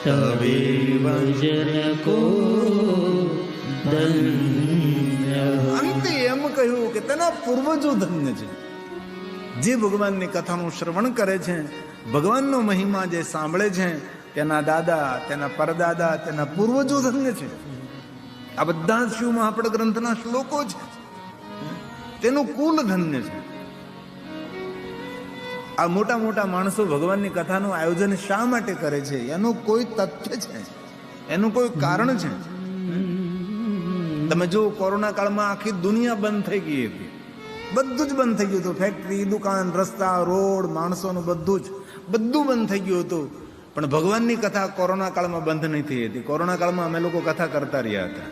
તવેવ જનકો ધન્ય. અંતે એમ કહ્યું કે તેના પૂર્વજો ધન્ય છે. જે ભગવાનની કથાનું શ્રવણ કરે છે, ભગવાનનો મહિમા જે સાંભળે છે, તેના દાદા, તેના પરદાદા, તેના પૂર્વજો ધન્ય છે. આ બધા શિવ મહાપડ ગ્રંથના શ્લોકો છે. તેનું કુલ ધન્ય છે. આ મોટા મોટા માણસો ભગવાનની કથાનું આયોજન શા માટે કરે છે? એનું કોઈ તથ્ય છે, એનું કોઈ કારણ છે. તમે જો કોરોના કાળમાં આખી દુનિયા બંધ થઈ ગઈ હતી, બધું જ બંધ થઈ ગયું હતું. ફેક્ટરી, દુકાન, રસ્તા, રોડ, માણસોનું બધું બંધ થઈ ગયું હતું. પણ ભગવાનની કથા કોરોના કાળમાં બંધ નહીં થઈ હતી. કોરોના કાળમાં અમે લોકો કથા કરતા રહ્યા હતા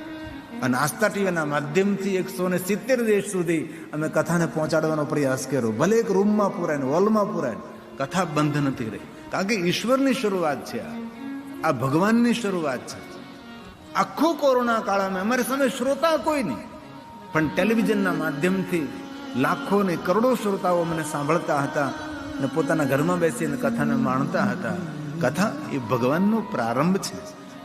અને આસ્થા ટીવીના માધ્યમથી 170 દેશ સુધી અમે કથાને પહોંચાડવાનો પ્રયાસ કર્યો. ભલે એક રૂમમાં પુરાય, હોલમાં પુરાય, કથા બંધ નથી રહી. કારણ કે ઈશ્વરની શરૂઆત છે, આ ભગવાનની શરૂઆત છે. આખો કોરોના કાળમાં અમારી સામે શ્રોતા કોઈ નહીં, પણ ટેલિવિઝનના માધ્યમથી લાખો ને કરોડો શ્રોતાઓ મને સાંભળતા હતા અને પોતાના ઘરમાં બેસીને કથાને માણતા હતા. કથા એ ભગવાનનો પ્રારંભ છે.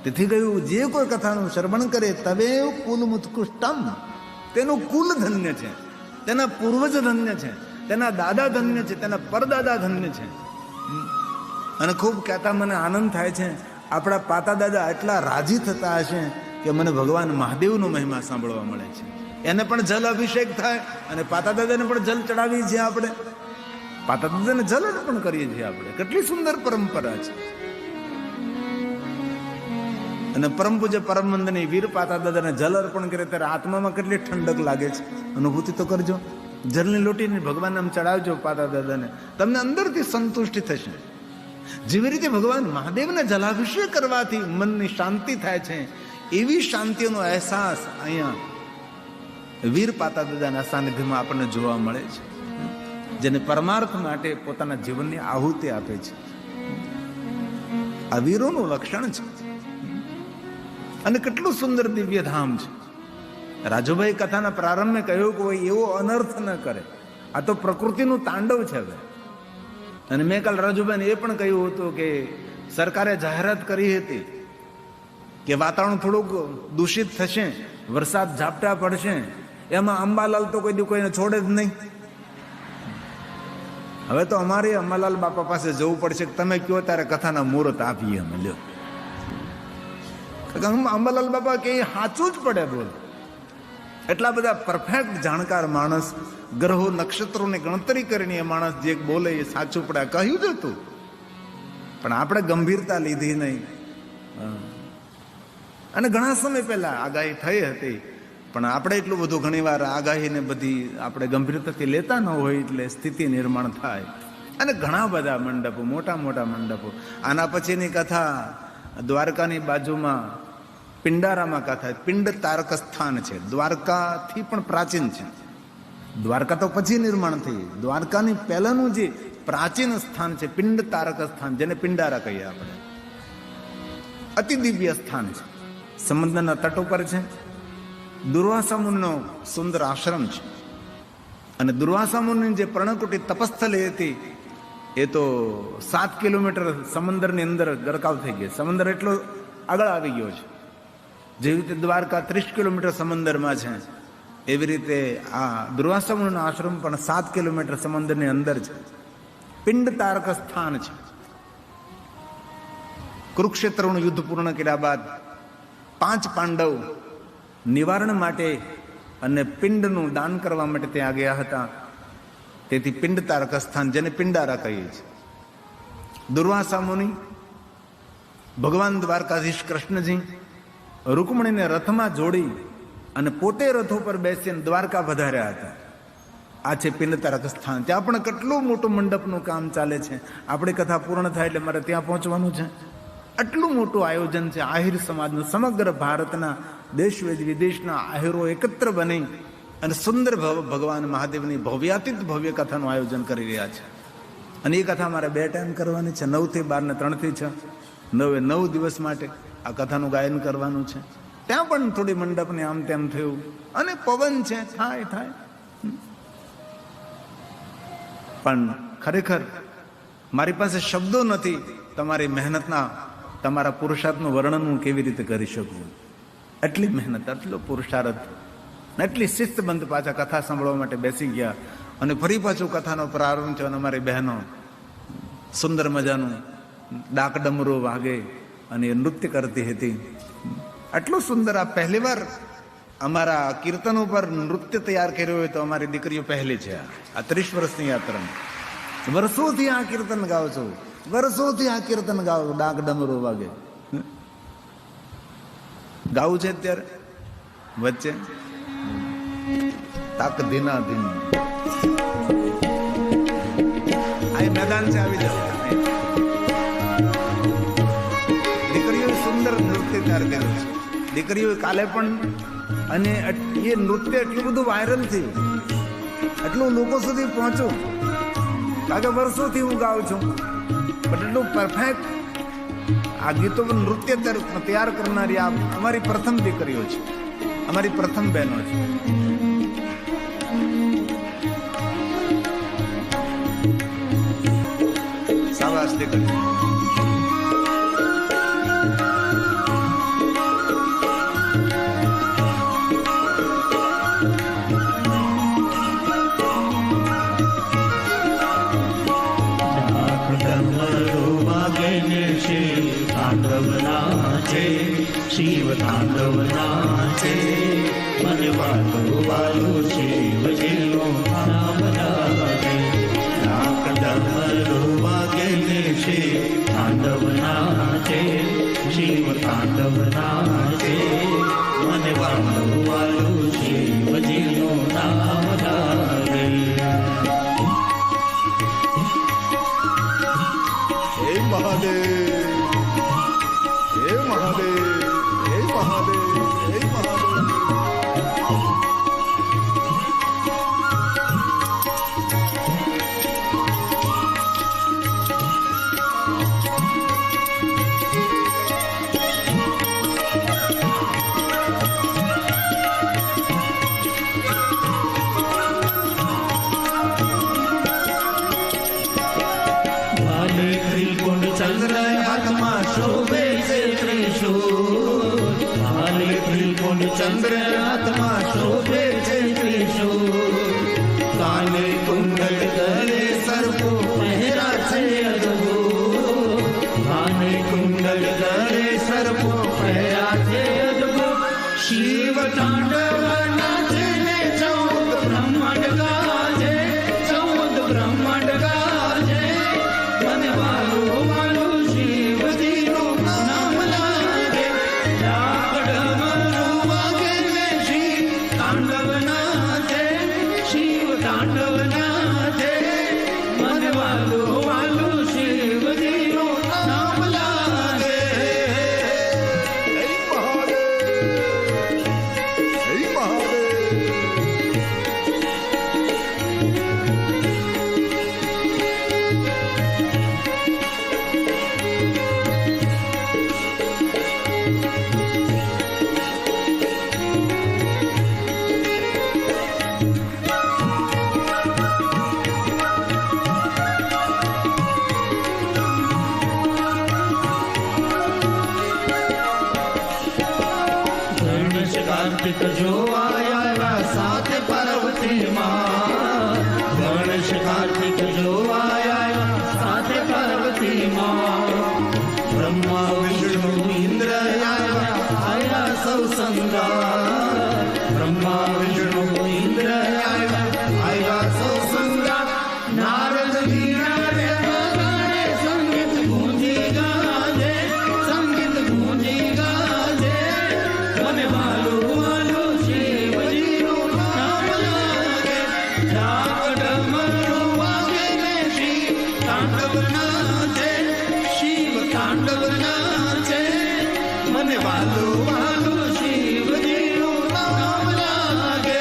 તેથી કહ્યું, જે કોઈ કથાનું શ્રવણ કરે તવેવ કુલ ઉત્કૃષ્ટમ, તેનું કુલ ધન્ય છે, તેના પૂર્વજ ધન્ય છે, તેના દાદા ધન્ય છે, તેના પરદાદા ધન્ય છે. અને ખૂબ કહેતા મને આનંદ થાય છે, આપણા પાતા દાદા એટલા રાજી થતા હશે કે મને ભગવાન મહાદેવનો મહિમા સાંભળવા મળે છે. એને પણ જલ અભિષેક થાય અને પાતા દાદાને પણ જલ ચડાવીએ છીએ આપણે. પાતા દાદાને જલ અર્પણ કરીએ છીએ આપણે. કેટલી સુંદર પરંપરા છે. અને પરમ પૂજ્ય પરમ વંદનીય વીર પાતા દાદાને જલ અર્પણ કરે ત્યારે આત્મામાં કેટલી ઠંડક લાગે છે. અનુભૂતિ તો કરજો. જલની લોટીને ભગવાન આમ ચડાવજો પાતા દાદાને, તમને અંદરથી સંતુષ્ટિ થશે. જેવી રીતે ભગવાન મહાદેવને જલાભિષેક કરવાથી મનની શાંતિ થાય છે, એવી શાંતિનો અહેસાસ અહીંયા વીર પાતા દાદાના સાનિધ્યમાં આપણને જોવા મળે છે. જેને પરમાર્થ માટે પોતાના જીવનની આહુતિ આપે છે. આ વીરોનું લક્ષણ છે. અને કેટલું સુંદર દિવ્ય ધામ છે. રાજુભાઈ કથાના પ્રારંભે કહ્યું કે એવો અનર્થ ન કરે. આ તો પ્રકૃતિનું તાંડવ છે. હવે અને મેં કાલ રાજુભાઈને એ પણ કહ્યું હતું કે સરકારે જાહેરાત કરી હતી કે વાતાવરણ થોડુંક દૂષિત થશે, વરસાદ ઝાપટા પડશે, એમાં અંબાલાલ તો કોઈ દી કોઈને છોડે જ નહીં. હવે તો અમારે અંબાલાલ બાપા પાસે જવું પડશે કે તમે કયો ત્યારે કથાના મુહૂર્ત આપીએ અમે. લ્યો, અંબાલાલ બાપા કે સાચું જ પડે. બોલ, એટલા બધા પરફેક્ટ જાણકાર માણસ, ગ્રહો નક્ષત્રોની ગણતરી કરીને એ માણસ જે બોલે એ સાચું પડે. કહ્યું જ હતું, પણ આપણે ગંભીરતા લીધી નહીં. અને ઘણા સમય પહેલા આગાહી થઈ હતી, પણ આપણે એટલું બધું ઘણી વાર આગાહીને બધી આપણે ગંભીરતાથી લેતા ન હોય એટલે સ્થિતિ નિર્માણ થાય. અને ઘણા બધા મંડપો, મોટા મોટા મંડપો. આના પછીની કથા દ્વારકાની બાજુમાં પિંડારામાં કથા. પિંડ તારક સ્થાન છે, દ્વારકાથી પણ પ્રાચીન છે. દ્વારકા તો પછી નિર્માણ થઈ. દ્વારકાની પહેલાનું જે પ્રાચીન સ્થાન છે પિંડ તારક સ્થાન, જેને પિંડારા કહીએ આપણે. અતિ દિવ્ય સ્થાન છે, સમુદ્રના તટ ઉપર છે. દુર્વાસા મુનિનો સુંદર આશ્રમ છે. અને દુર્વાસા મુનિની જે પર્ણકુટી તપસ્થલી હતી એ તો 7 કિલોમીટર સમુદ્રની અંદર ગરકાવ થઈ ગઈ. સમુદ્ર એટલો આગળ આવી ગયો છે. જેવી રીતે દ્વારકા 30 કિલોમીટર સમુદ્રમાં છે, એવી રીતે આ દુર્વાસા મુનિનો આશ્રમ પણ 7 કિલોમીટર સમુદ્રની અંદર છે. પિંડ તારક સ્થાન છે. કુરુક્ષેત્રનું યુદ્ધ પૂર્ણ કર્યા બાદ 5 પાંડવ નિવારણ માટે અને પિંડનું દાન કરવા માટે ત્યાં ગયા હતા. તેથી પિંડ તારક સ્થાન, જેને પિંડારા કહીએ છીએ. દુર્વાસા મુનિ, ભગવાન દ્વારકાધીશ કૃષ્ણજી રૂકમણીને રથમાં જોડી અને પોતે રથો પર બેસીને દ્વારકા વધાર્યા હતા. આ છે પિંડ તારક સ્થાન. ત્યાં પણ કેટલું મોટું મંડપનું કામ ચાલે છે. આપણી કથા પૂર્ણ થાય એટલે મારે ત્યાં પહોંચવાનું છે. આટલું મોટું આયોજન છે. આહિર સમાજનું સમગ્ર ભારતના દેશ વિદેશના આહિરો એકત્ર બની અને સુંદર ભગવાન મહાદેવની ભવ્યાતીત ભવ્ય કથાનું આયોજન કરી રહ્યા છે. અને એ કથા મારે 2 ટાઈમ કરવાની છે, 9 થી 12 ને 3 થી 6. 9 દિવસ માટે આ કથાનું ગાયન કરવાનું છે. ત્યાં પણ થોડી મંડપને આમ તેમ થયું અને પવન છે, થાય. પણ ખરેખર મારી પાસે શબ્દો નથી તમારી મહેનતના તમારા પુરુષાર્થનું વર્ણન હું કેવી રીતે કરી શકું. એટલી મહેનત, એટલો પુરુષાર્થ, એટલી શિસ્તબંધ પાછા કથા સાંભળવા માટે બેસી ગયા. અને ફરી પાછું કથાનો પ્રારંભ છે અને અમારી બહેનો સુંદર મજાનું ડાક ડમરો વાગે અને એ નૃત્ય કરતી હતી. આટલું સુંદર. આ પહેલી વાર અમારા કીર્તન ઉપર નૃત્ય તૈયાર કર્યું હોય તો અમારી દીકરીઓ પહેલી છે. આ 30 વર્ષની યાત્રા. વર્ષોથી આ કીર્તન ગાવ છું, વર્ષોથી આ કીર્તન ગાવ, ડાક ડમરો વાગે ગાવું છે. અત્યારે વચ્ચે તાક ધીના ધીન આ મેદાન છે, આવી જાવ. દીકરીઓ સુંદર નૃત્ય તૈયાર કર્યું છે. દીકરીઓ કાલે પણ, અને એ નૃત્ય એટલું બધું વાયરલ થયું, એટલું લોકો સુધી પહોંચ્યું. કારણ કે વર્ષોથી હું ગાઉં છું, પણ એટલું પરફેક્ટ આ ગીતો નૃત્ય તૈયાર કરનારી આ અમારી પ્રથમ દીકરીઓ છે, અમારી પ્રથમ બહેનો છે. શાબાશ દીકરી. શિવ તાંડવ નાચે, મને વાલો વાલો શિવજીનો નામ લાગે. લાખ ડમરો વાગે ને શિવ તાંડવ નાચે, શિવ તાંડવ નાચે, મને વાલો વાલો શિવજીનો નામ લાગે. હે મહાદેવ, હે મહાદેવ, હે મહાદેવ, હે મહાદેવ. ચંદ્ર હાથમાં શોભે છે ત્રિશૂળ, ચંદ્ર હાથમાં શોભે છે ત્રિશૂળ. કાને કુંડળ ગળે સર્પો પહેરા છે અદભુત, કાને કુંડળ ગળે સર્પો પહેરા છે અદભુત. શિવ તાંડવ નાચે ને 14 બ્રહ્માંડ ગાજે, 14 બ્રહ્માંડ ગાજે. મને વાલો વાલો શિવજીનું નામ લાગે. ડાક ડમરો વાગે ને શિવ તાંડવ નાચે, શિવ તાંડવ નાચે. મને વાલો વાલો શિવજીનું નામ લાગે. હે મહાદેવ, હે મહાદેવ. ગણેશ કાર્તિક જો આયા સાથે પાર્વતી માં, ગણેશ કાર્તિક જો આયા સાથે પાર્વતી માં. બ્રહ્મા વિષ્ણુ ઇન્દ્ર આયા સૌ સંગાર, બ્રહ્મા વિષ્ણુ ઇન્દ્ર આયા સૌ સંગાર. નારદ વીણા રે વગાડે, સંગીત ગુંજી ગાજે, સંગીત ગુંજી ગાજે. મને વાલો વાલો શિવજીનું નામ લાગે. ડાક ડમરો વાગે ને શિવ તાંડવ નાચે, શિવ તાંડવ નાચે. મને વાલો વાલો શિવજીનું નામ લાગે.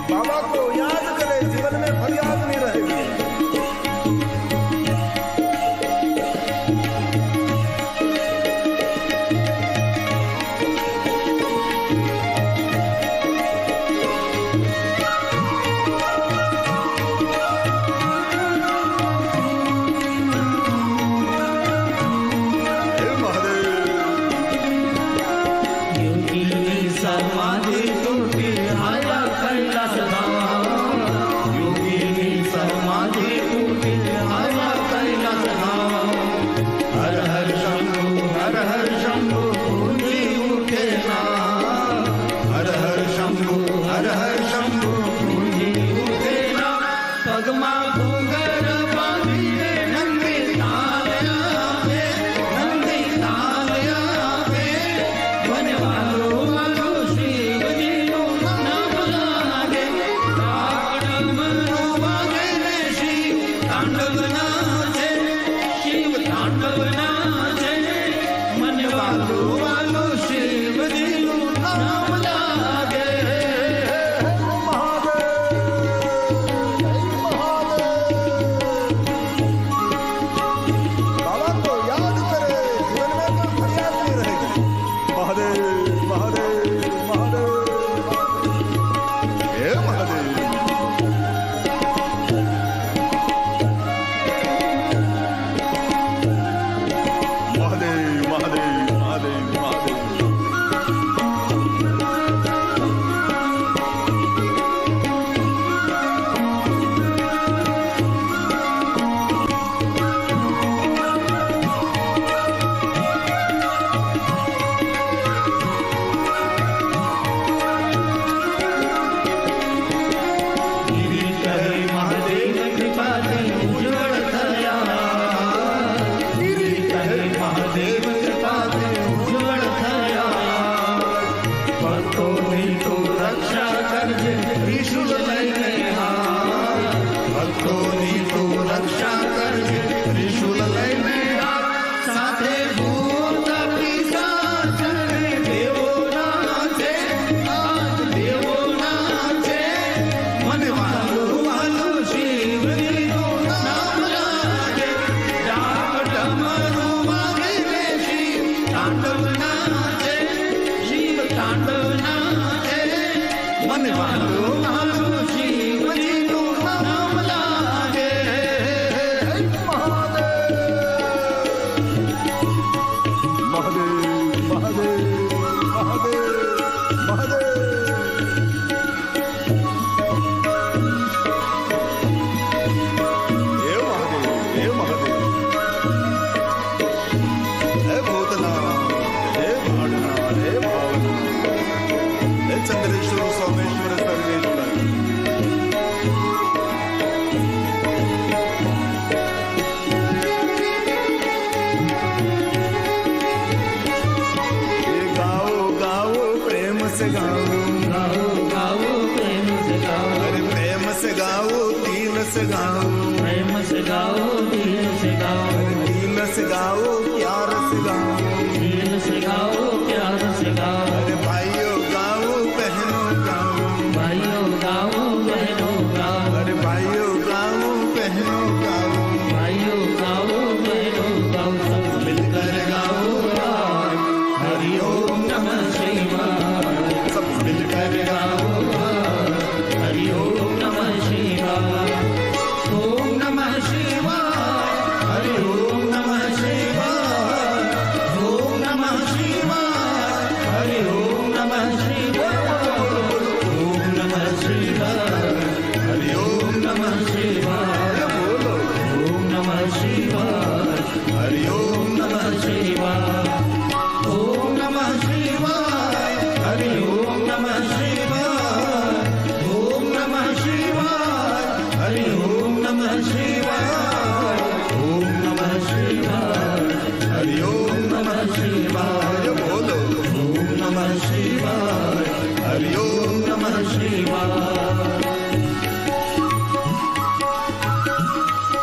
बाबा को याद करे, जीवन में फरियाद नहीं रहेगी. से गाओ, प्रेम से गाओ, दिल से गाओ, दिल से गाओ, प्यार से गाओ, दिल से गाओ, प्यार से गाओ। अरे भाइयों गाओ, बहनों गाओ, भाइयों गाओ, बहनों गाओ, अरे भाइयों गाओ, बहनों गाओ, भाइयों गाओ, बहनों गाओ, सब मिलकर गाओ यार, हरि ओम नमः शिवाय। सब मिलकर गाओ यार, हरि ओम नमः शिवाय। ओम नमः शिवाय, हरि ओम नमः शिवाय। ओम नमः शिवाय, हरि ओम नमः शिवाय। ओम नमः शिवाय, हरि ओम नमः शिवाय। बोलो, ओम नमः शिवाय, हरि ओम नमः शिवाय। ओम नमः शिवाय, हरि ओम नमः शिवाय। ओम नमः शिवाय, हरि ओम नमः शिवाय। ओम नमः शिवाय, हरि ओम नमः शिवाय। बोलो, ओम नमः शिवाय, हरि ओम नमः शिवाय।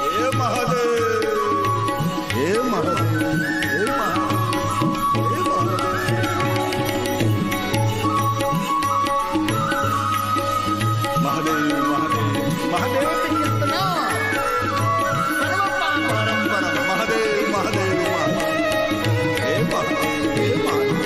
हे महादेव, हे महादेव, हे महादेव, महादेव, महादेव की कीर्तना, परम महादेव, महादेव, हे महादेव, हे महादेव।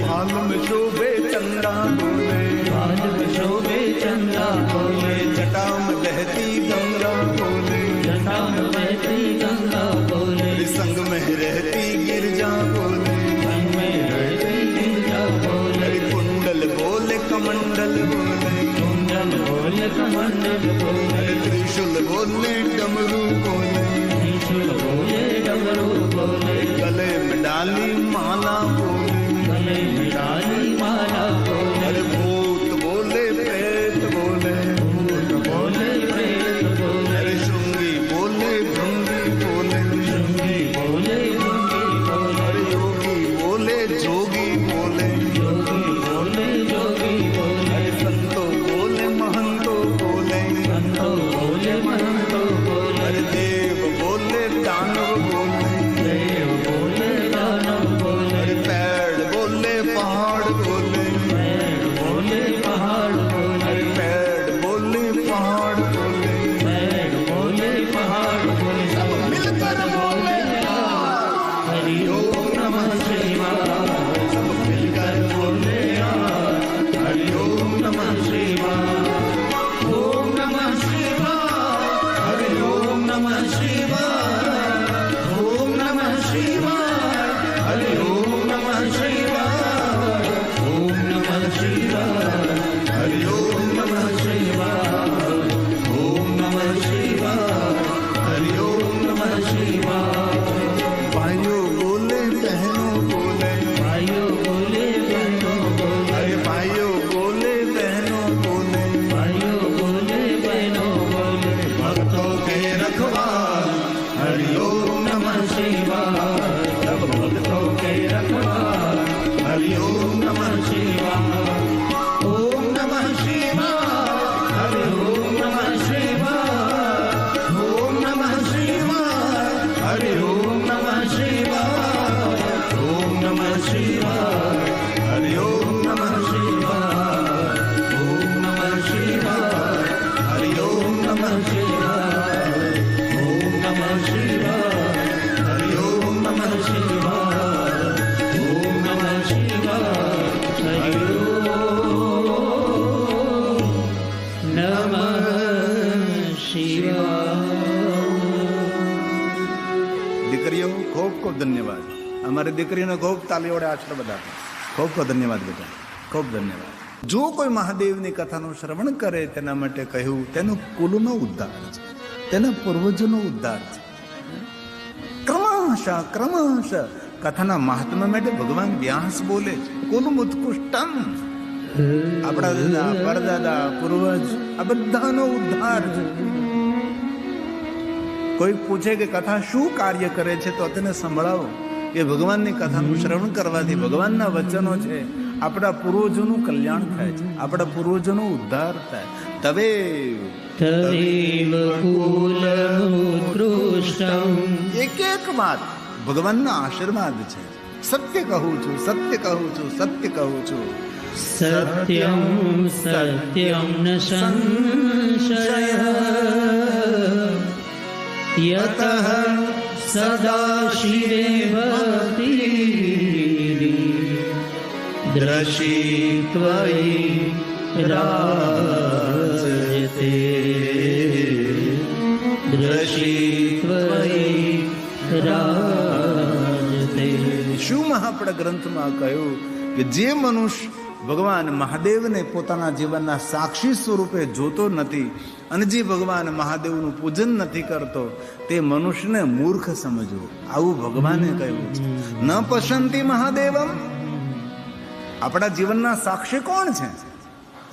भाल में शोभे चंदा बोले, बाल में शोभे चंदा बोले, जटा में बहती गंगा बोले, जटा में बहती गंगा बोले, संग में रहती गिरजा बोले, मन में रहती गिरजा बोले, हरि कुंडल बोले, कमंडल बोले, कुंडल बोले, कमंडल बोले, हरि त्रिशूल बोले, डमरू बोले, त्रिशूल बोले, डमरू बोले, गले में डाली माला बोले, गले में डाली माला बोले, हरि भूत बोले, प्रेत बोले, भूत बोले, प्रेत बोले, हरि श्रृंगी बोले, भृंगी बोले, श्रृंगी बोले, भृंगी बोले, हरि योगी बोले, जोगी बोले, योगी बोले, जोगी बोले, हरि संतो बोले, महंतो बोले, संतो बोले, महंतो बोले, हरि देव बोले, दानव बोले, देव बोले, दानव बोले, हरि पेड़ बोले, पहाड़ बोले, पेड़ बोले, पहाड़ बोले, हरि पेड़ बोले, पहाड़ बोले, पेड़ बोले, पहाड़ बोले, सब मिलकर बोले हरि ओम नमः शिवाय। सब मिलकर बोले हरि ओम नमः शिवाय। ओम नमः शिवाय, हरि ओम नमः शिवाय। ओम नमः शिवाय, हरि ओम नमः शिवाय। ओम नमः शिवाय, हरि ओम नमः शिवाय। ओम नमः शिवाय, हरि ओम नमः शिवाय। भाइयों बोले, बहनों बोले, भाइयों बोले, बहनों बोले, अरे भाइयों बोले, बहनों बोले, भाइयों बोले, बहनों बोले, भक्तों के रखवाल हरि ओम नमः शिवाय। सब भक्तों के रखवाल हरि ओम नमः शिवाय। ओम नमः शिवाय, हरि ओम नमः शिवाय। ओम नमः शिवाय, हरि ओम नमः शिवाय। ओम नमः शिवाय, हरि ओम नमः शिवाय। ओम नमः शिवाय, हरि ओम नमः शिवाय। ओम नमः शिवाय, हरि ओम नमः शिवाय। ओम नमः शिवाय, हरि ओम नमः शिवाय। દીકરીઓ ખૂબ ખૂબ ધન્યવાદ. અમારી દીકરીઓને ખૂબ તાલીઓડે આશીર્વાદ આપો. ખૂબ ખૂબ ધન્યવાદ બેટા, ખૂબ ધન્યવાદ. જો કોઈ મહાદેવની કથાનું શ્રવણ કરે તેના માટે કહ્યું તેનું કુલનો ઉદ્ધાર છે, તેના પૂર્વજોનો ઉદ્ધાર છે. ક્રમશઃ કથાના મહાત્મા માટે ભગવાન વ્યાસ બોલે છે, કુલમ ઉત્કૃષ્ટમ. આપણા દાદા, પરદાદા, પૂર્વજ આ બધાનો ઉદ્ધાર છે. કોઈ પૂછે કે કથા શું કાર્ય કરે છે તો તેને સંભળાવો કે ભગવાનની કથાનું શ્રવણ કરવાથી ભગવાનના વચનો છે, આપણા પૂર્વજોનું કલ્યાણ થાય છે, આપણા પૂર્વજોનો ઉદ્ધાર થાય. તદેવ કુલમુત્કૃષ્ટમ. એક એક વાત ભગવાનના આશીર્વાદ છે. સત્ય કહું છું, સત્ય કહું છું, સત્ય કહું છું. સત્યમ સત્યમ ન સંશય યતઃ સદા શિરે ભક્તિ દ્રશી ત્વયિ રાજતે દ્રશી ત્વયિ રાજતે. શું મહાપડ ગ્રંથમાં કહ્યું કે જે મનુષ્ય ભગવાન મહાદેવને પોતાના જીવનના સાક્ષી સ્વરૂપે જોતો નથી અને જે ભગવાન મહાદેવનું પૂજન નથી કરતો તે મનુષ્યને મૂર્ખ સમજવો, આવું ભગવાને કહ્યું છે. ન પશ્યંતિ મહાદેવમ. આપણા જીવનના સાક્ષી કોણ છે?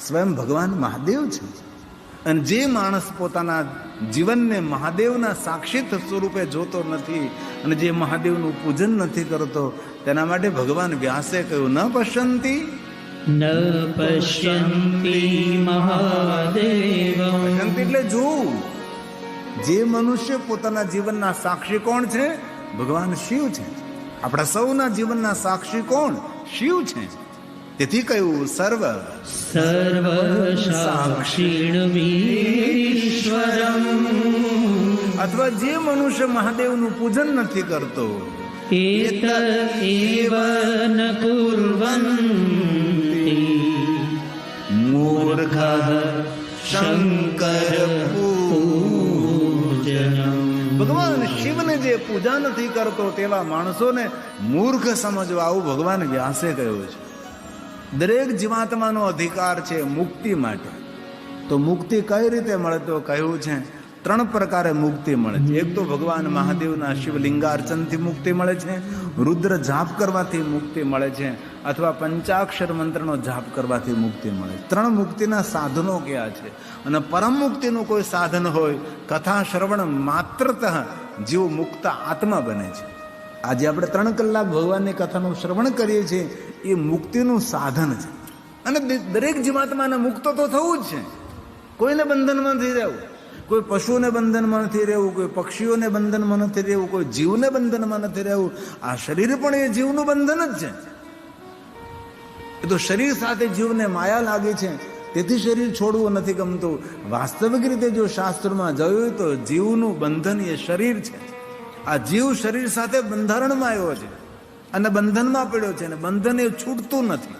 સ્વયં ભગવાન મહાદેવ છે. અને જે માણસ પોતાના જીવનને મહાદેવના સાક્ષી સ્વરૂપે જોતો નથી અને જે મહાદેવનું પૂજન નથી કરતો તેના માટે ભગવાન વ્યાસે કહ્યું ન પશ્યંતિ. ન પશ્યન્તિ મહાદેવમ. પશ્યંતિ એટલે જોવું. જે મનુષ્ય પોતાના જીવનના સાક્ષી કોણ છે? ભગવાન શિવ છે. આપણા સૌના જીવનના સાક્ષી કોણ? શિવ છે. તેથી કહ્યું સર્વ સર્વ સાક્ષીણમીશ્વરમ. અથવા જે મનુષ્ય મહાદેવનું પૂજન નથી કરતો એત એવ ન કુર્વન્તિ મૂર્ખ શંકર પૂજનમ. ભગવાન શિવને જે પૂજા નથી કરતો તેવા માણસોને મૂર્ખ સમજવા, આવું ભગવાન વ્યાસે કહ્યું છે. દરેક જીવાત્માનો અધિકાર છે મુક્તિ માટે. તો મુક્તિ કઈ રીતે મળે? તો કહ્યું છે 3 પ્રકારે મુક્તિ મળે છે. એક તો ભગવાન મહાદેવના શિવલિંગાર્ચનથી મુક્તિ મળે છે, રુદ્ર જાપ કરવાથી મુક્તિ મળે છે, અથવા પંચાક્ષર મંત્રનો જાપ કરવાથી મુક્તિ મળે છે. 3 મુક્તિના સાધનો કયા છે? અને પરમ મુક્તિનું કોઈ સાધન હોય, કથા શ્રવણ માત્રતઃ જીવ મુક્ત આત્મા બને છે. આજે આપણે 3 કલાક ભગવાનની કથાનું શ્રવણ કરીએ છીએ, એ મુક્તિનું સાધન છે. અને દરેક જીવાત્માને મુક્ત તો થવું જ છે. કોઈને બંધનમાં નથી રહેવું, કોઈ પશુને બંધનમાં નથી રહેવું, કોઈ પક્ષીઓને બંધનમાં નથી રહેવું, કોઈ જીવને બંધનમાં નથી રહેવું. આ શરીર પણ એ જીવનું બંધન જ છે. એ તો શરીર સાથે જીવને માયા લાગી છે, તેથી શરીર છોડવું નથી ગમતું. વાસ્તવિક રીતે જો શાસ્ત્રમાં જોયું તો જીવનું બંધન એ શરીર છે. આ જીવ શરીર સાથે બંધારણમાં આવ્યો છે અને બંધનમાં પડ્યો છે, અને બંધન એ છૂટતું નથી.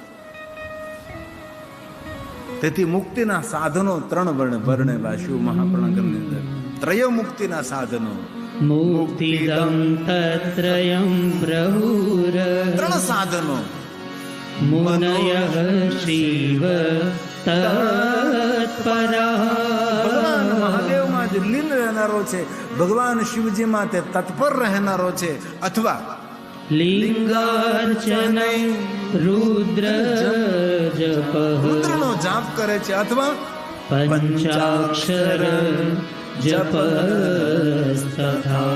તેથી મુક્તિના સાધનો 3 વર્ણે વાસ્યું મહાપ્રણગણની અંદર. ત્રય મુક્તિના સાધનો. મુક્તિદં તત્રયં પ્રભુર. 3 સાધનો. મુનયઃ શિવ તત્પરા. ભગવાન મહાદેવમાં જે લીન રહેનારો છે, ભગવાન શિવજીમાં તે તત્પર રહેનારો છે, અથવા લિંગાર્ચન રુદ્ર જપ. રુદ્રનો જાપ કરે છે, અથવા પંચાક્ષર જપ તથા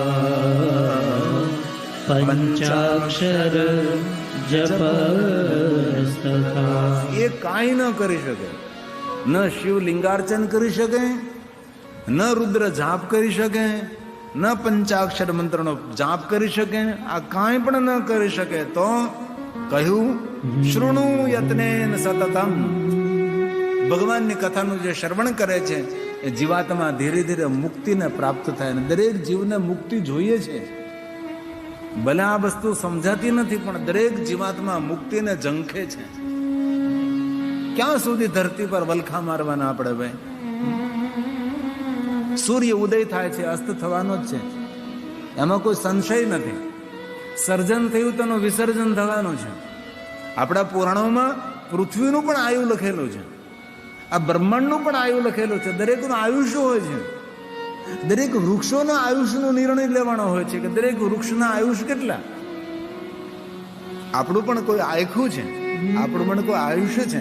પંચાક્ષર જપ તથા. એ કાંઈ ન કરી શકે. ન શિવલિંગાર્ચન કરી શકે, ન રુદ્ર જાપ કરી શકે, ન પંચાક્ષર મંત્રનો જાપ કરી શકે. આ કાંઈ પણ ન કરી શકે તો કહ્યું શૃણુ યત્નેન સતતમ. ભગવાનની કથાનું જે શ્રવણ કરે છે એ જીવાત્મા ધીરે ધીરે મુક્તિને પ્રાપ્ત થાય. અને દરેક જીવને મુક્તિ જોઈએ છે. ભલે આ વસ્તુ સમજાતી નથી, પણ દરેક જીવાત્મા મુક્તિને ઝંખે છે. ક્યાં સુધી ધરતી પર વલખા મારવાના આપણે ભાઈ? સૂર્ય ઉદય થાય છે, અસ્ત થવાનો જ છે, એમાં કોઈ સંશય નથી. સર્જન થયું તેનું વિસર્જન થવાનું છે. આપણા પુરાણોમાં પૃથ્વીનું પણ આયુ લખેલું છે, આ બ્રહ્માંડનું પણ આયુ લખેલું છે. દરેકનું આયુષ્ય હોય છે. દરેક વૃક્ષોના આયુષ્યનો નિર્ણય લેવાનો હોય છે કે દરેક વૃક્ષના આયુષ્ય કેટલા. આપણું પણ કોઈ આયખું છે, આપણું પણ કોઈ આયુષ્ય છે,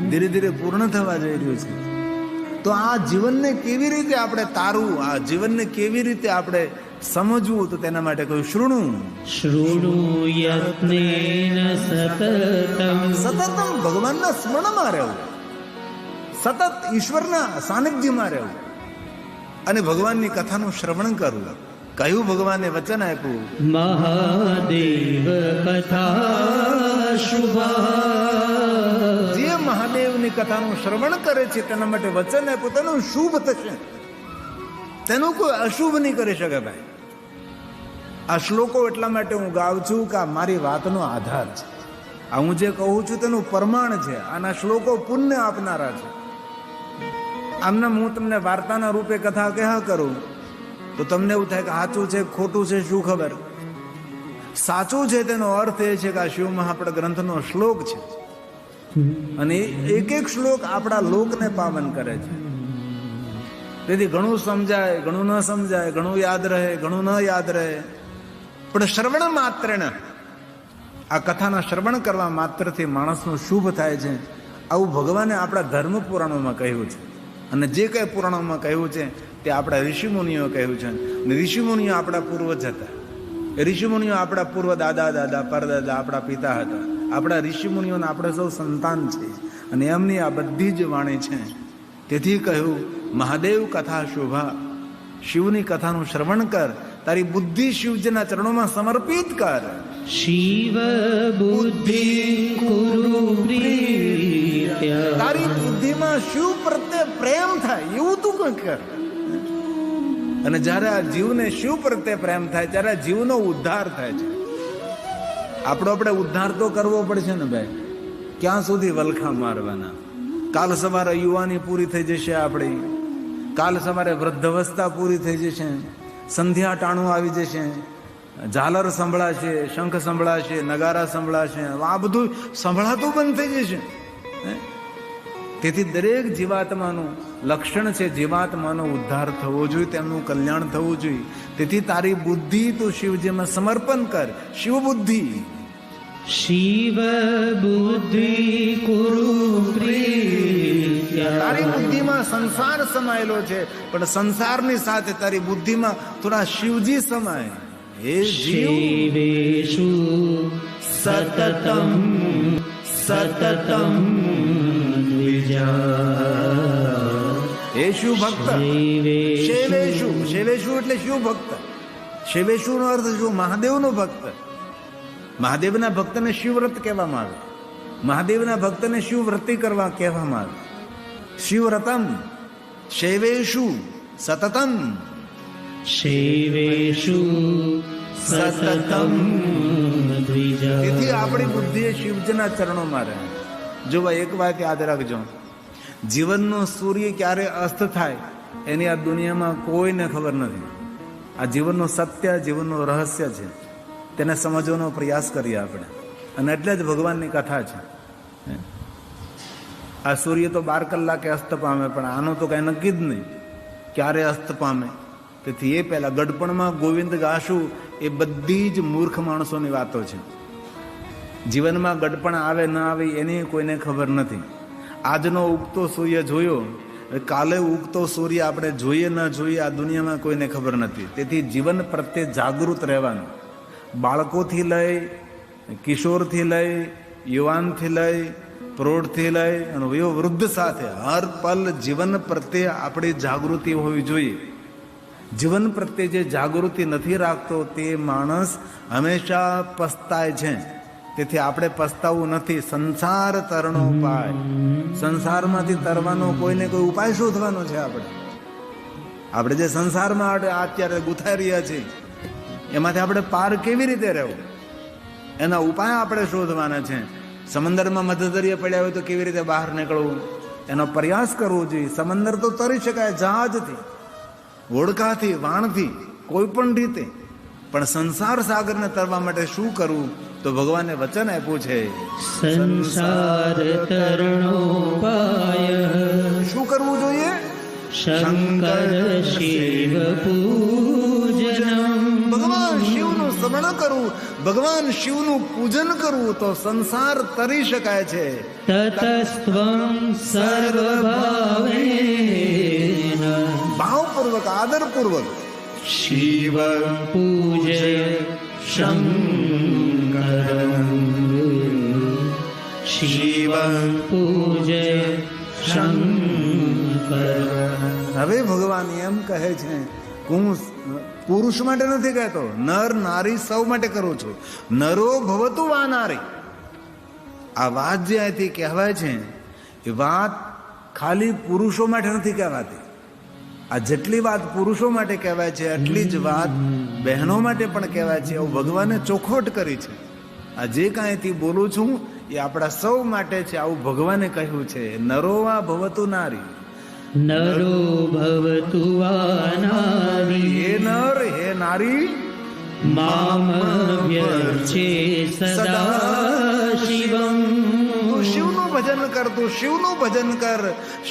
ધીરે ધીરે પૂર્ણ થવા જઈ રહ્યું છે. તો આ જીવનને કેવી રીતે આપણે તારવું, આ જીવનને કેવી રીતે આપણે સમજવું, તો તેના માટે કહ્યું શૃણુ શૃણુ યત્નેન સતતમ સતતમ ભગવાનના સ્મરણમાં રહેવું, સતત ઈશ્વરના સાનિધ્યમાં રહેવું અને ભગવાનની કથાનું શ્રવણ કરવું. કયું ભગવાને વચન આપ્યું, મહાદેવ કથા શુભા. જે મહાદેવની કથાનું શ્રવણ કરે છે તેના માટે વચન આપ્યું, તેનું શુભ થશે, તેનું કોઈ અશુભ નહીં કરી શકે. ભાઈ, આ શ્લોકો એટલા માટે હું ગાઉં છું કે આ મારી વાતનો આધાર છે. આ હું જે કહું છું તેનું પ્રમાણ છે. આના શ્લોકો પુણ્ય આપનારા છે. આમના હું તમને વાર્તાના રૂપે કથા કહ્યા કરું તો તમને એવું થાય કે સાચું છે ખોટું છે શું ખબર. સાચું છે તેનો અર્થ એ છે કે આ શિવ મહાપડ ગ્રંથનો શ્લોક છે અને એક એક શ્લોક આપણા લોકને પાવન કરે છે. તેથી ઘણું સમજાય, ઘણું ન સમજાય, ઘણું યાદ રહે, ઘણું ન યાદ રહે, પણ શ્રવણ માત્ર આ કથાના શ્રવણ કરવા માત્રથી માણસનું શુભ થાય છે. આવું ભગવાને આપણા ધર્મ પુરાણોમાં કહ્યું છે અને જે કંઈ પુરાણોમાં કહ્યું છે તે આપણા ઋષિમુનિઓ કહ્યું છે. અને ઋષિમુનિઓ આપણા પૂર્વજ હતા. ઋષિમુનિઓ આપણા પૂર્વ દાદા દાદા પરદાદા આપણા પિતા હતા. આપણા ઋષિમુનિઓના આપણે સૌ સંતાન છે અને એમની આ બધી જ વાણી છે. તેથી કહ્યું મહાદેવ કથા શોભા, શિવની કથાનું શ્રવણ કર, તારી બુદ્ધિ શિવજીના ચરણોમાં સમર્પિત કર. શિવ બુદ્ધિ કુરુ પ્રીત્યા. તારી બુદ્ધિમાં શિવ પ્રત્યે પ્રેમ થાય એવું તું કંઈક કર. અને જ્યારે આ જીવને શિવ પ્રત્યે પ્રેમ થાય ત્યારે આ જીવનો ઉદ્ધાર થાય છે. આપણે ઉદ્ધાર તો કરવો પડશે ને ભાઈ. ક્યાં સુધી વલખા મારવાના? કાલ સવારે યુવાની પૂરી થઈ જશે આપણી, કાલ સવારે વૃદ્ધાવસ્થા પૂરી થઈ જશે, સંધ્યા ટાણું આવી જશે, ઝાલર સંભળાશે, શંખ સંભળાશે, નગારા સંભળાશે, આ બધું સંભળાતું બંધ થઈ જશે. તેથી દરેક જીવાત્માનું લક્ષણ છે જીવાત્માનો ઉદ્ધાર થવો જોઈએ, તેમનું કલ્યાણ થવું જોઈએ. તેથી તારી બુદ્ધિ તું શિવજીમાં સમર્પણ કર. શિવ બુદ્ધિ, શિવ બુદ્ધિ કુરુ પ્રીત્યા. તારી બુદ્ધિમાં સંસાર સમાયેલો છે પણ સંસારની સાથે તારી બુદ્ધિમાં થોડા શિવજી સમાય. હે જીવ, શિવેષુ સતતમ સતતમ દ્વિજા. હે શિવ ભક્ત, શિવેષુ, શિવેષુ એટલે શિવ ભક્ત. શિવેષુ નો અર્થ શું? મહાદેવનો ભક્ત. મહાદેવના ભક્તને શિવવ્રત કહેવામાં આવે. મહાદેવના ભક્તને શિવવ્રતિ કરવા કહેવામાં આવે. શિવવ્રતમ શૈવેષુ સતતમ. શિવેષુ સતતમ દ્વિજા. તેથી આપણી બુદ્ધિ શિવજીના ચરણોમાં રહે. જો ભાઈ એક વાત યાદ રાખજો, જીવનનો સૂર્ય ક્યારે અસ્ત થાય એની આ દુનિયામાં કોઈને ખબર નથી. આ જીવનનું સત્ય, જીવનનું રહસ્ય છે. તેને સમજવાનો પ્રયાસ કરીએ આપણે. અને એટલે જ ભગવાનની કથા છે. આ સૂર્ય તો 12 કલાકે અસ્ત પામે, પણ આનું તો કાંઈ નક્કી જ નહીં ક્યારે અસ્ત પામે. તેથી એ પહેલાં ગડપણમાં ગોવિંદ ગાશું એ બધી જ મૂર્ખ માણસોની વાતો છે. જીવનમાં ગડપણ આવે ન આવે એની કોઈને ખબર નથી. આજનો ઉગતો સૂર્ય જોયો, કાલે ઉગતો સૂર્ય આપણે જોઈએ ન જોઈએ આ દુનિયામાં કોઈને ખબર નથી. તેથી જીવન પ્રત્યે જાગૃત રહેવાનું. બાળકોથી લઈ, કિશોરથી લઈ, યુવાનથી લઈ, પ્રૌઢથી લઈ અને વૃદ્ધ સાથે હર પલ જીવન પ્રત્યે આપણી જાગૃતિ હોવી જોઈએ. જીવન પ્રત્યે જે જાગૃતિ નથી રાખતો તે માણસ હંમેશા પસ્તાય છે. તેથી આપણે પસ્તાવું નથી. સંસાર તરણો ઉપાય, સંસારમાંથી તરવાનો કોઈને કોઈ ઉપાય શોધવાનો છે. આપણે જે સંસારમાં અત્યારે ગુથાઈ રહ્યા છીએ એમાંથી આપણે પાર કેવી રીતે રહેવું એના ઉપાય આપણે શોધવાના છે. સમંદરમાં મધદરિયે પડ્યા હોય તો કેવી રીતે બહાર નીકળવું એનો પ્રયાસ કરવો જોઈએ. સમંદર તો તરી શકાય જહાજથી, હોડકાથી, વાણથી, કોઈ પણ રીતે, પણ સંસાર સાગરને તરવા માટે શું કરવું? તો ભગવાને વચન આપ્યું છે સંસાર તરણોપાય. શું કરવું જોઈએ? શંકર શિવ પૂજનમ. ભગવાન શિવનું સ્મરણ સમર્પણ કરવું, ભગવાન શિવનું પૂજન કરવું તો સંસાર તરી શકાય છે. તતસ્ત્વં સર્વભાવેન ભાવપૂર્વક, આદરપૂર્વક શિવ પૂજય શંકરં શિવ પૂજય શંકરં. હવે ભગવાન એમ કહે છે, હું પુરુષ માટે નથી કહેતો, નર નારી સૌ માટે કરું છું. નરો ભવતુ વા નારી. આ વાત જે અહીંથી કહેવાય છે એ વાત ખાલી પુરુષો માટે નથી કહેવાતી. આ જેટલી વાત પુરુષો માટે કહેવાય છે એટલી જ વાત બહેનો માટે પણ કહેવાય છે. એવું ભગવાને ચોખવટ કરી છે. આ જે કાંઈથી બોલું છું એ આપણા સૌ માટે છે. આવું ભગવાને કહ્યું છે. નરો વા ભવતુ નારી. નરો ભવતુ વા નારી. હે નર હે નારી, મામ વ્યર્ચે સદા શિવમ. તું શિવનું ભજન કર, તું શિવનું ભજન કર,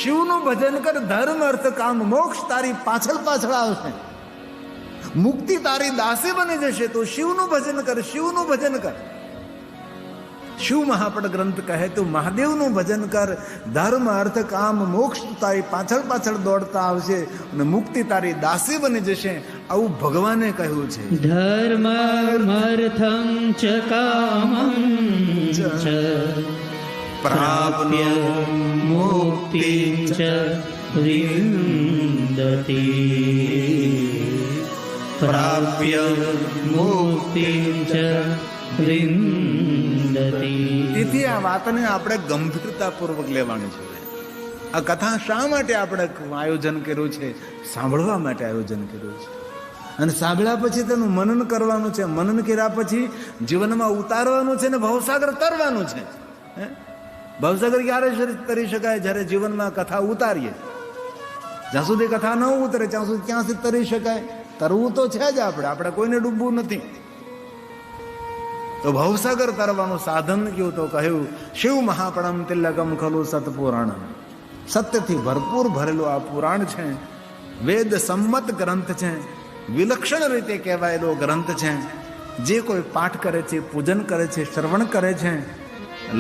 શિવનું ભજન કર. ધર્મ અર્થ કામ મોક્ષ તારી પાછળ પાછળ આવશે. મુક્તિ તારી દાસી બની જશે. તું શિવનું ભજન કર, શિવનું ભજન કર. શિવ મહાપડ ગ્રંથ કહે તું મહાદેવનું ભજન કર. ધર્મ અર્થ કામ મોક્ષ તારી પાછળ પાછળ દોડતા આવશે અને મુક્તિ તારી દાસી બની જશે. આવું ભગવાને કહ્યું છે. ધર્મમર્થં ચ કામં ચ પ્રાપ્ય મુક્તિં ચ વિંદતિ. પ્રાપ્ય મુક્તિં ચ વિંદતિ. તેથી આ વાતને આપણે ગંભીરતાપૂર્વક લેવાની છે. આ કથા શા માટે આપણે આયોજન કર્યું છે? સાંભળવા માટે આયોજન કર્યું છે. અને સાંભળ્યા પછી તેનું મનન કરવાનું છે. મનન કર્યા પછી જીવનમાં ઉતારવાનું છે ને ભવસાગર તરવાનું છે. ભવસાગર ક્યારે તરી શકાય? જ્યારે જીવનમાં કથા ઉતારીએ. જ્યાં સુધી કથા ન ઉતરે ત્યાં સુધી ક્યાંથી તરી શકાય? તરવું તો છે જ. આપણે કોઈને ડૂબવું નથી. તો ભવસાગર તરવાનું સાધન કયું? તો કહ્યું શિવ મહાપણમ તિલકમ ખલુ સતપુરાણમ. સત્યથી ભરપૂર ભરેલું આ પુરાણ છે. વેદ સંમત ગ્રંથ છે. વિલક્ષણ રીતે કહેવાયેલો ગ્રંથ છે. જે કોઈ પાઠ કરે છે, પૂજન કરે છે, શ્રવણ કરે છે,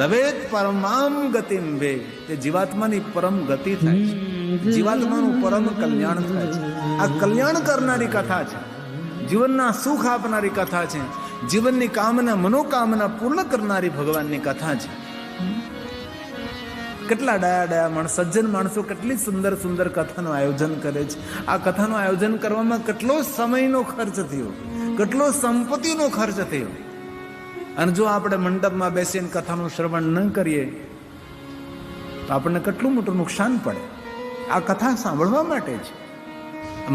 લવેત પરમામ ગતિમ વે, તે જીવાત્માની પરમ ગતિ થાય છે. જીવાત્માનું પરમ કલ્યાણ થાય છે. આ કલ્યાણ કરનારી કથા છે. જીવનના સુખ આપનારી કથા છે. જીવનની કામના મનોકામના પૂર્ણ કરનારી ભગવાનની કથા છે. કેટલા ડાયા માણસ, સજ્જન માણસો કેટલી સુંદર સુંદર કથાનું આયોજન કરે છે. આ કથાનું આયોજન કરવામાં કેટલો સમયનો ખર્ચ થયો, કેટલો સંપત્તિનો ખર્ચ થયો. અને જો આપણે મંડપમાં બેસીને કથાનું શ્રવણ ન કરીએ તો આપણને કેટલું મોટું નુકસાન પડે. આ કથા સાંભળવા માટે છે,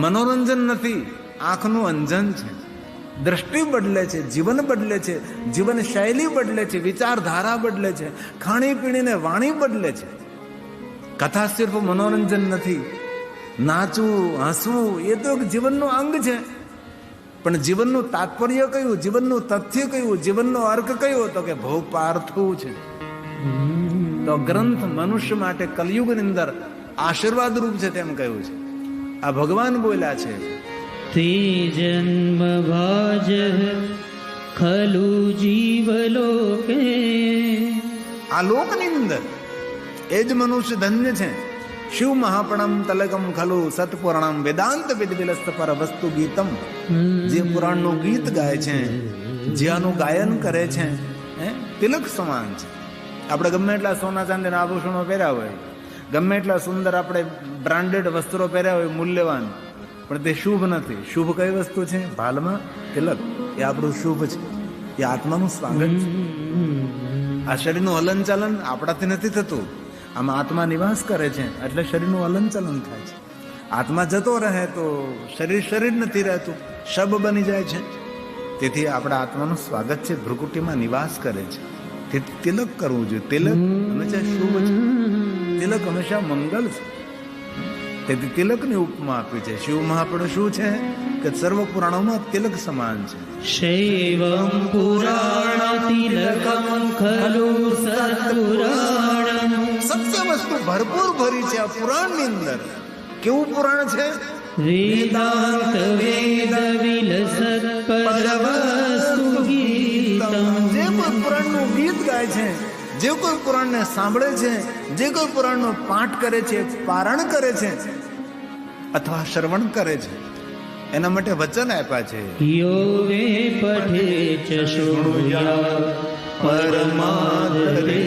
મનોરંજન નથી. આંખનું અંજન છે. દ્રષ્ટિ બદલે છે, જીવન બદલે છે, જીવન શૈલી બદલે છે, વિચારધારા બદલે છે, ખાણીપીણીને વાણી બદલે છે. કથા સિર્ફ મનોરંજન નથી. નાચવું, હસવું એ તો જીવનનું અંગ છે. પણ જીવનનું તાત્પર્ય કયું? જીવનનું તથ્ય કયું? જીવનનો અર્ક કયો? તો કે ભવ પાર્થવું છે. તો ગ્રંથ મનુષ્ય માટે કલયુગની અંદર આશીર્વાદ રૂપ છે તેમ કહ્યું છે. આ ભગવાન બોલ્યા છે. તે જન્મ ભાજ ખલુ જીવલોકે. આ લોકની અંદર એ જ મનુષ્ય ધન્ય છે. શિવ મહાપણમ તલકમ ખલુ સતપુરાણમ વેદાંત વિદવિલસ્ત પર વસ્તુ ગીતમ. જે પુરાણનું ગીત ગાય છે, જ્યાંનું ગાયન કરે છે, તિલક સમાન છે. આપણે ગમે એટલા સોના ચાંદીના આભૂષણો પહેર્યા હોય, ગમે એટલા સુંદર આપણે બ્રાન્ડેડ વસ્ત્રો પહેર્યા હોય, મૂલ્યવાન, પણ તે શુભ નથી. શુભ કઈ વસ્તુ છે? ભાલમાં તિલક. એ આપણું શુભ છે. એ આત્માનું સ્વાગત છે. આ શરીરનું હલનચલન આપણાથી નથી થતું. આમાં આત્મા નિવાસ કરે છે એટલે શરીરનું હલનચલન થાય છે. આત્મા જતો રહે તો શરીર નથી રહેતું, શબ બની જાય છે. તેથી આપણા આત્માનું સ્વાગત છે, ભ્રુકુટીમાં નિવાસ કરે છે. તેથી તિલક કરવું જોઈએ. તિલક હંમેશા શુભ છે. તિલક હંમેશા મંગલ છે. તેથી તિલકની ઉપમા આપી છે. શિવ મહાપુરુષ શું છે કે સર્વ પુરાણોમાં તિલક સમાન છે. શૈવમ પુરાણ તિલકમ ખલુ સત્પુરાણમ. સત્ય વસ્તુ ભરપૂર ભરી છે આ પુરાણની અંદર. કેવું પુરાણ છે? વેદાંત વેદ વિલસત પર વસ્તુ ગાય છે, જે કોઈ પુરાણને સાંભળે છે, જે કોઈ પુરાણનો પાઠ કરે છે, પારણ કરે છે અથવા શ્રવણ કરે છે, એના માટે વચન આપ્યા છે, યો વે પઠે ચ શૃણુયાત પરમાદરે